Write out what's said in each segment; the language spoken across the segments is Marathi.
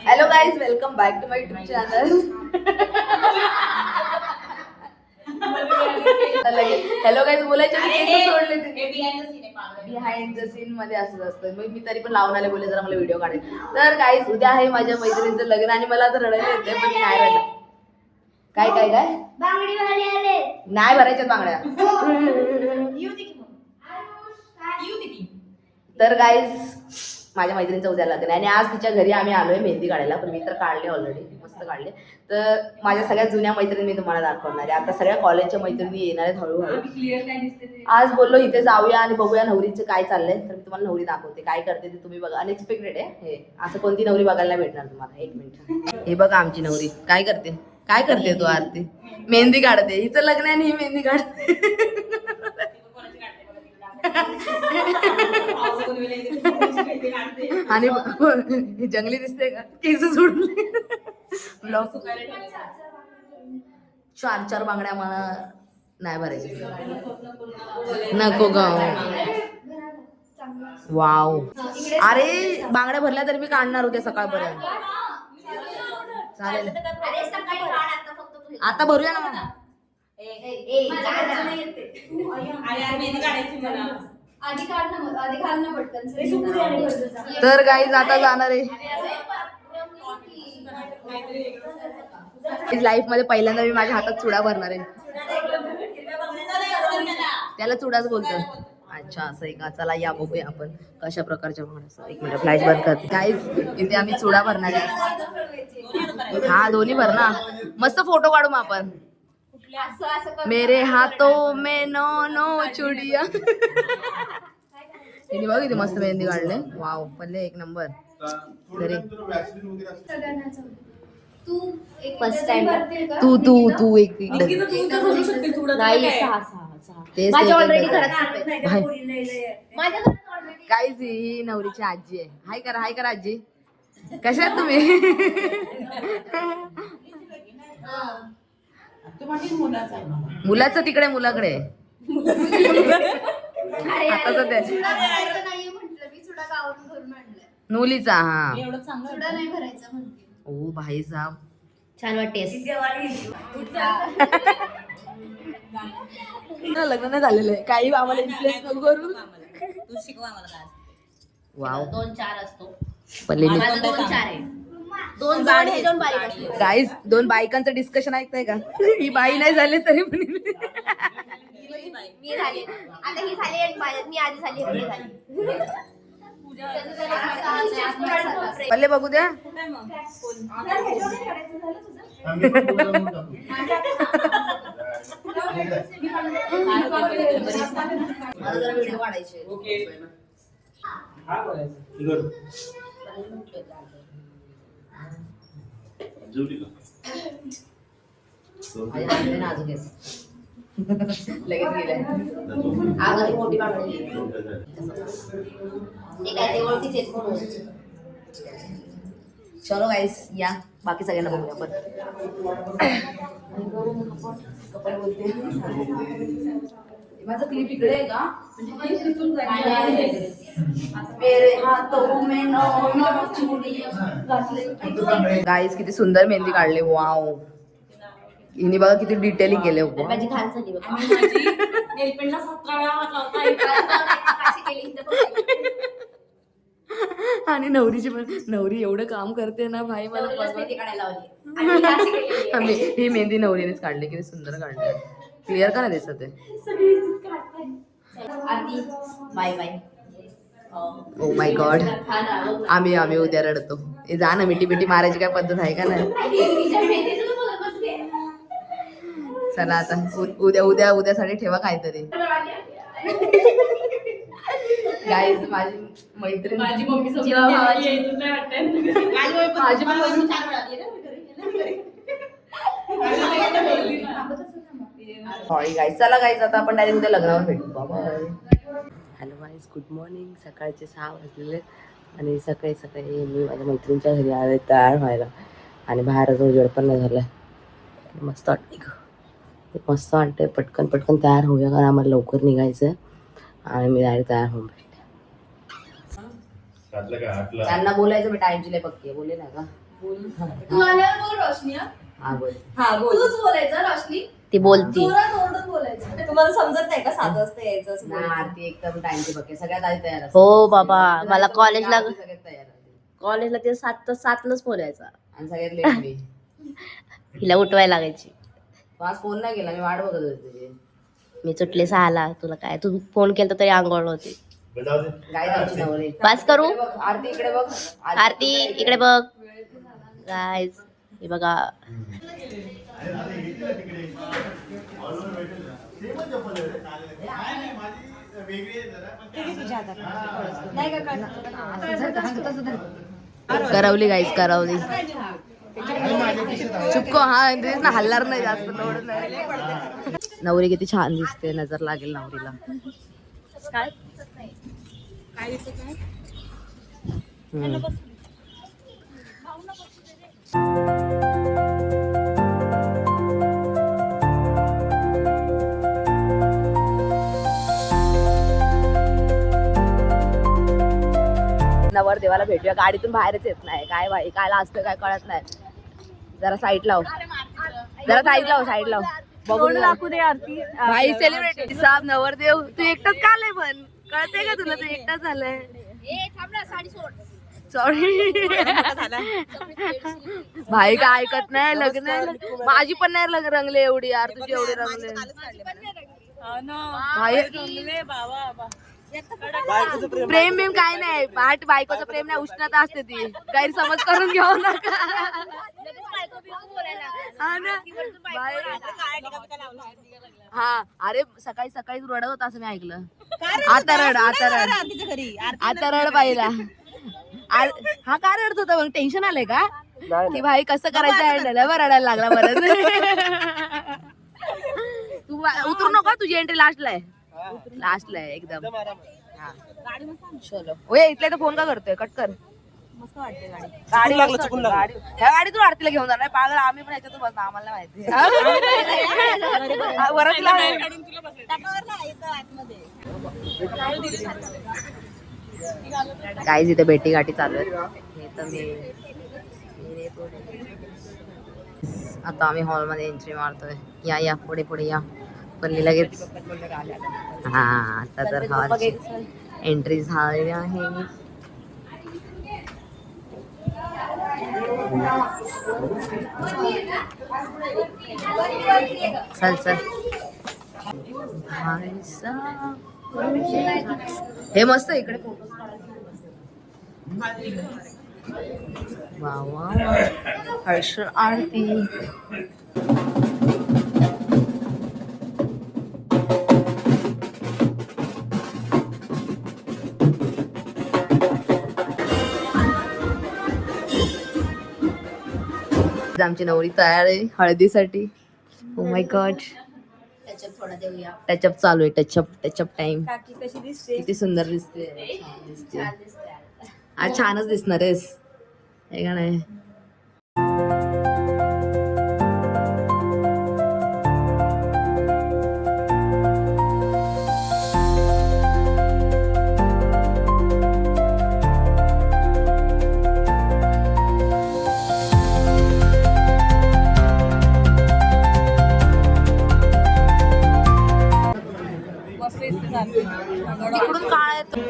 Hello guys, welcome back to my YouTube channel. Hello guys बोलायचे सोडले बिहाइंड द सीन मध्ये असंच असतं. मी तरी पण लावून आले, बोले जरा मला व्हिडिओ काढेल. तर गाईज उद्या आहे माझ्या मैत्रिणीचं लग्न आणि मला आता रडायला येते, पण मी नाही रडणार. काय काय काय बांगडी वाले आले नाही भरायच्यात बांगड्या. तर गाईज माझ्या मैत्रिणीचं उद्या लग्न आहे आणि आज तिच्या घरी आम्ही आलोय मेहंदी काढायला. पण मी तर काढले ऑलरेडी, मस्त काढले. तर माझ्या सगळ्या जुन्या मैत्रिणी मी तुम्हाला दाखवणार आहे. आता सगळ्या कॉलेजच्या मैत्रिणी येणार आहेत हळूहळू. आज बोललो इथे जाऊया आणि बघूया नवरीचं काय चाललंय. तर मी तुम्हाला नवरी दाखवते, काय करते ते तुम्ही बघा. अनएक्सपेक्टेड आहे हे, असं कोणती नवरी बघायला भेटणार तुम्हाला. एक मिनिट, हे बघा आमची नवरी काय करते. काय करते तू आरती? मेहंदी काढते. हिचं लग्न आहे आणि ही मेहंदी काढते. आणि जंगली दिसते का? केस सोडले. चार चार बांगड्या मला नाही भरायची. नको ग. वाव, अरे बांगड्या भरल्या तरी मी काढणार होते सकाळपर्यंत. चालेल, आता भरूया ना मग. तर गाईज आता जाणार आहे लाईफ मध्ये पहिल्यांदा मी माझ्या हातात चुडा भरणार आहे. त्याला चुडाच बोलतात. अच्छा असं आहे का? चला या बघूया आपण कशा प्रकारच्या बांगड्या. एक मिनिट फ्लॅश बंद करते. गाईज इथे आम्ही चुडा भरणार आहे. हा दोन्ही भरना, मस्त फोटो काढू मग आपण. मेरे हाथों में नो नो चुडिया. तिने बघ इथे मस्त मेहंदी काढले. वाव, पल्ले एक नंबर. तू तू तू एक काहीच. ही नवरीची आजी आहे. हाय करा, हाय करा आजी. कशा आहात तुम्ही? मुलाचं तिकडे, मुलाकडे. मुलीचा. हा ओ भाई साहब, छान वाटते. लग्न नाही झालेलं आहे काही, आम्हाला इन्फ्लुएन्स नको करू. वाव, 2-4 असतो. गाईज 2 बायकांचं डिस्कशन ऐकताय का? ही बाई नाही झाली तरी पण मी झाली आता, ही झाली एक बाई, मी आधी झाली एक झाली. पल्ले बघू द्या. व्हिडिओ काढायचे. लगेच गेलाय. मोठी बांगडी चलो गाईस या, बाकी सगळ्यांना बघूया आपण. माझं क्लिप इकडे आहे का? गाईस किती सुंदर मेहंदी काढले. वाव, हिने बघा किती डिटेलिंग केले. माझी खान झाली बघा. आणि नवरीची पण, नवरी एवढं काम करते ना भाई. मला ही मेहंदी नवरीनेच काढली. किती सुंदर काढली. क्लिअर का नाही दिसत आहे? Bye bye. Oh my God, आम्ही उद्या रडतो. जा ना, मिठी मिठी मारायची काय पद्धत आहे का नाही? चला आता उद्यासाठी ठेवा काहीतरी. गाईज माझी मैत्रीण, माझी मम्मी सॉरी गाईज. चला गाईज आता आपण डायरेक्ट उद्या लग्नावर भेटू. बाबा. Hello guys, good morning. सकाळचे 6 वाजलेले आणि सकाळी सकाळी मी माझ्या मैत्रिणीच्या घरी आले तयार व्हायला. आणि बाहेर अजून वेळ पण नाही झाला. मस्त वाटते ग, मस्त वाटते. पटकन पटकन तयार होऊया कारण आम्हाला लवकर निघायचं आहे. आणि मी डायरेक्ट तयार होऊन भेटते. त्यांना बोलायचं बेटा, आईजीला पक्की बोलले ना का? तू आल्यावर बोल रोशनी हा. हा बोल. हा बोल. तूच बोलायचं रोशनी. ती बोलती. जोरात ओरडून बोलायचं. म्हणजे तुम्हाला समजत नाही का 7 वाजता यायचं असं नाही बोलायचं? आरती एकदम टाइमची बघते सगळ्यात आधी तयार असते. हो बाबा, मला कॉलेजला सगळ्यात तयार असते. कॉलेजला ते 7:07लाच बोलायचा. आणि सगळ्यात लेट मी. हिला उठवायला लागायची. तू आज फोन नाही केला मी वाट बघत होते तुझी. मी सुटले 6ला. तुला काय, तू फोन केला तरी आंघोळ होती. गाय राहायची नवरी. पास करू. इकडे बघ, आरती इकडे बघ. आरती इकडे बघ. गाईज हे बघा. करवली गाईज, करवली. चुपको. हा तेच ना, हल्लार नाही जास्त, लोड नाही. नवरी किती छान दिसते, नजर लागेल नवरीला. नवर देवाला भेटूया. गाडीतून बाहेरच येत नाही. काय बाई कायला असतं काय कळत नाही. जरा साईड लाव, जरा साईड लाव, साईड लाव. बघून दाखवू दे आरती. भाई सेलिब्रिटी साहेब नवरदेव. तू एकटाच का आलाय पण? कळते का तुला? तू एकटाच आलाय. सॉरी भाई काय ऐकत नाही. लग्न माझी पण नाही रंगले एवढी यार, तुझी एवढी रंगले भाई. प्रेम बिम काय नाही. बायकोचं प्रेम नाही, उष्णता असते ती. गैरसमज करून घेऊ नका. हा ना हा. अरे सकाळी सकाळी रडत होता असं मी ऐकलं. आता रड, आता रड, आता रड पाहिला. हा का रडत होता मग? टेन्शन आलंय का की भाई कसं करायचं हँडल? रडायला लागला परत. तू उतरू नको, तुझी एंट्री लास्टला आहे. लास्टला आहे एकदम. चलो ओए, इथल्या तर फोन का करतोय? कट कर. मस्त वाटते गाडी. गाडी ह्या गाडीतून आरतीला घेऊन जाणार पागल. आम्ही पण याच्यातून बसणार, आम्हाला माहिती. काहीच इथे भेटी गाठी चालू आहेत. आता आम्ही हॉल मध्ये एंट्री मारतोय. या या पुढे पुढे या. पण लगेच हा आता तर हॉल एंट्री झाली आहे. चल चल. हे मस्त इकडे फोटो. वा वा हर्ष आरती. आमची नवरी तयार आहे हळदीसाठी. ओ माय गॉड. टचअप चालू आहे. Touch-up time. कशी दिसते? किती सुंदर दिसते. आज छानच दिसणार आहेस हे का नाही? तिकडून काळ येतो.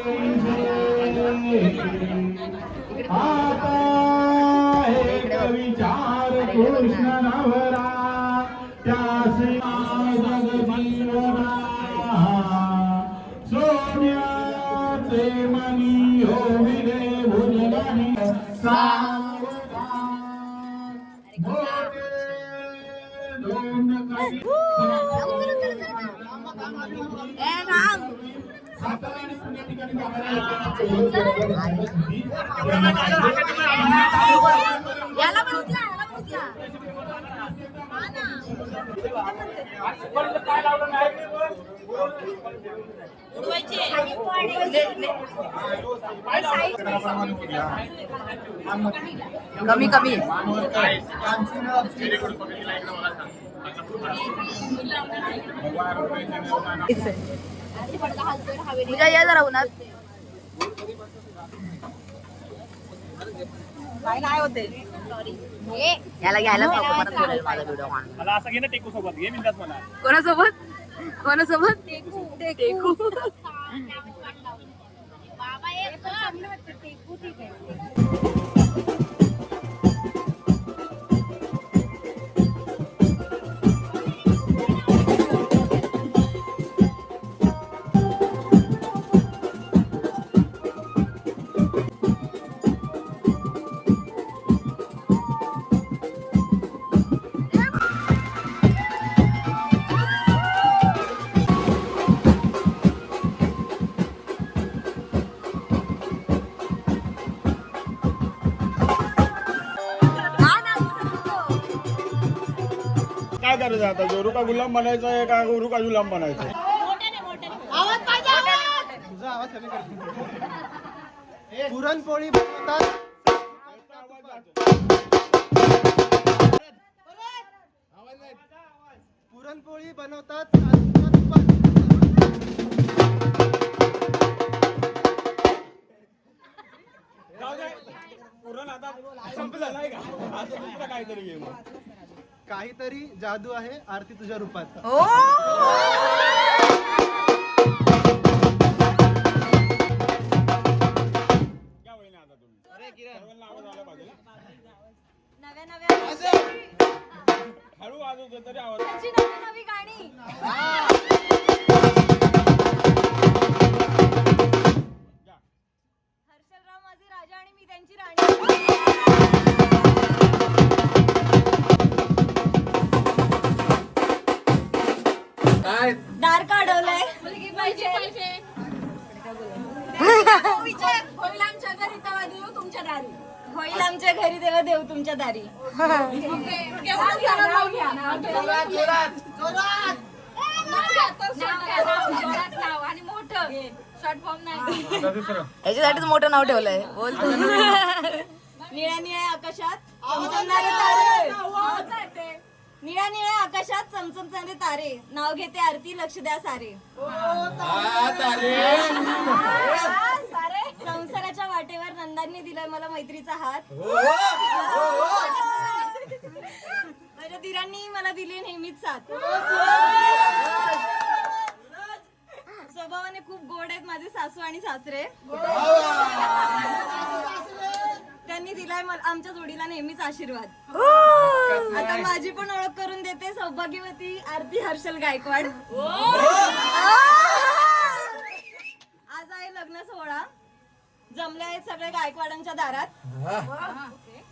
याला पण उचला, याला पण उचला. कमी कमी तुझ्या या जरा उन्हात काय होते याला घ्यायला परत बोलेल माझा व्हिडिओ म्हणून. मला असं घे ना टेकू सोबत घे मिळतात मला. कोणासोबत कोणासोबत टेकू. काय करायचं आता जोरू का गुलाम बनायचं आहे का गुरु का गुलाम बनायचं आहे? तुझा आवाज कमी कर. पुरणपोळी बनवतात. पुरणपोळी बनवतात साजूच्या तुपात. जाऊ दे. पुरण आता संपलं नाही का? आता दुसरं काहीतरी घे मग. काहीतरी जादू आहे आरती तुझ्या रूपात. घ्या वहिनी आता तुम्ही. सर्वांना आवाज आला पाहिजे. हळू वाजवतो तरी आवाज. नवी गाणी हर्षलराव माझे राजा आणि मी त्यांची राणी. दार का अडवलंय मुलगी पाहिजे होईल आमच्या घरी तेव्हा देऊ तुमच्या दारी. होईल आमच्या घरी तेव्हा देऊ तुमच्या दारी. आणि मोठं शॉर्ट फॉर्म नाही. याच्यासाठीच मोठं नाव ठेवलंय बोलतो. निळ्या निळ्या आकाशात चमचमणारे तारे. निळ्या निळ्या आकाशात चमचमणारे तारे. नाव घेते आरती लक्ष द्या सारे. संसाराच्या वाटेवर नंदांनी दिलाय मला मैत्रीचा हात. माझ्या धीरांनी मला दिली नेहमीच साथ. स्वभावाने खूप गोड आहेत माझे सासू आणि सासरे. त्यांनी दिलाय आमच्या जोडीला नेहमीच आशीर्वाद. आता माझी पण ओळख करून देते सौभाग्यवती आरती हर्षल गायकवाड. आज आहे लग्न सोहळा. जमले आहेत सगळे गायकवाडांच्या दारात.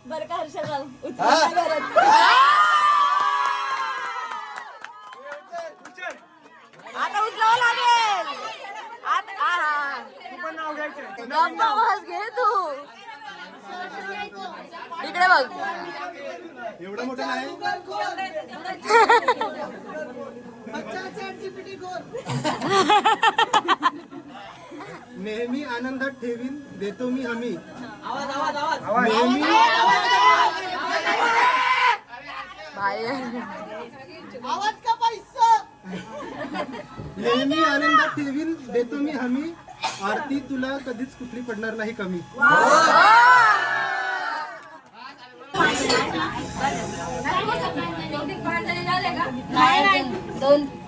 बर का हर्षलराव उचलून घरात. आता उचलावं लागेल. आवाज घे तू. इकडे बघ. एवढं मोठं नाही. नेहमी आनंदात ठेवीन देतो मी हमी. नेहमी नेहमी आनंदात ठेवीन देतो मी हमी. आरती तुला कधीच कुठली पडणार नाही कमी.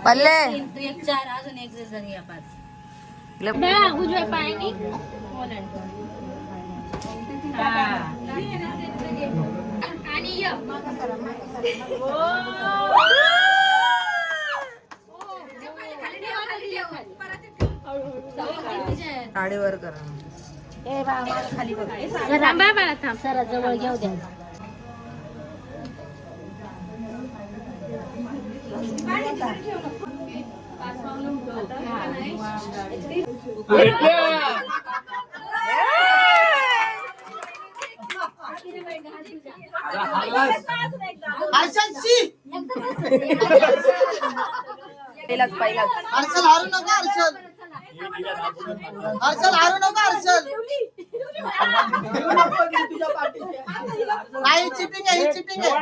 पल्ले एक 4 अजून एक जण या 5. उजव्या पायाने आणि साडीवर करा. सरा जवळ घेऊ द्या. पहिलाच हर्षल हारू नका. हर्षल हारू नका. नाही चिटिंग आहे. चिटिंग आहे.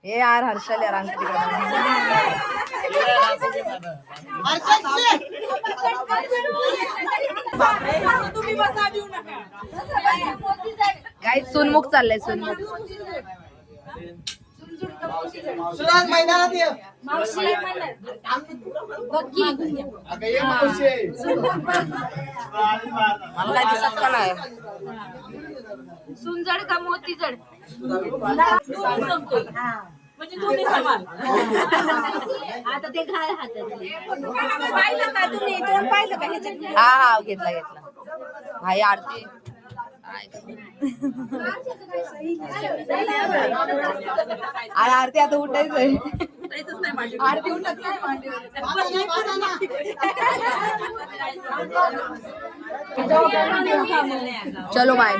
हे यार हर्षल यार अंगठी काय सुनमुख चाललंय सुनमुख. मला काय दिसत का नाही. सुंजड का मोती जड म्हणजे दोन्ही समान. आता ते घाल हातात पाहिलं का तुम्ही तोंड पाहिलं का ह्याच्यात? हा घेतला भाई आरती. आणि आरती आता उठायचंय. आरती उठत नाही मांडीवर. चलो बाय.